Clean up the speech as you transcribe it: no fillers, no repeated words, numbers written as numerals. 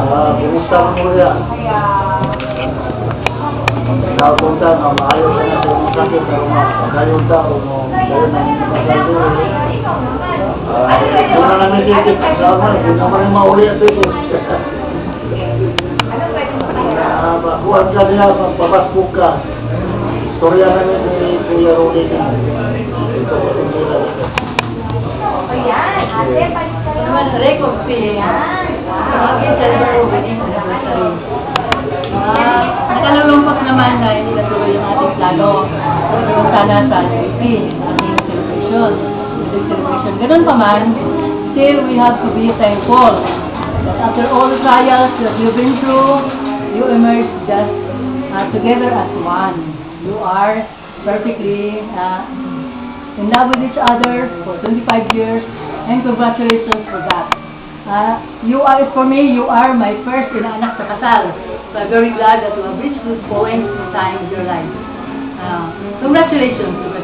Kumusta mo yan? Nakapunta na maayos na sa mga sakit na magayod ka o magayod na magayod. Kung na namin titik, sama, hindi naman yung mauli ang titik. Kuhan ka niya, magpapaspok ka. Istorya namin ni Kuya Rudi na. Ito ko rin nila. Ayan, ate, palit ka naman. Record fee. Okay, sa record anniversary. Nakalulungkot naman na hindi natuloy yung ating plano. Yung sana sa JP, ating celebration. Ganun pa man, still we have to be thankful that after all the trials that you've been through, you emerge just together as one. You are perfectly in love with each other for 25 years, and congratulations for that. You are, for me, you are my first inaanak sa kasal. So I'm very glad that you have reached this point in time of your life. Congratulations to the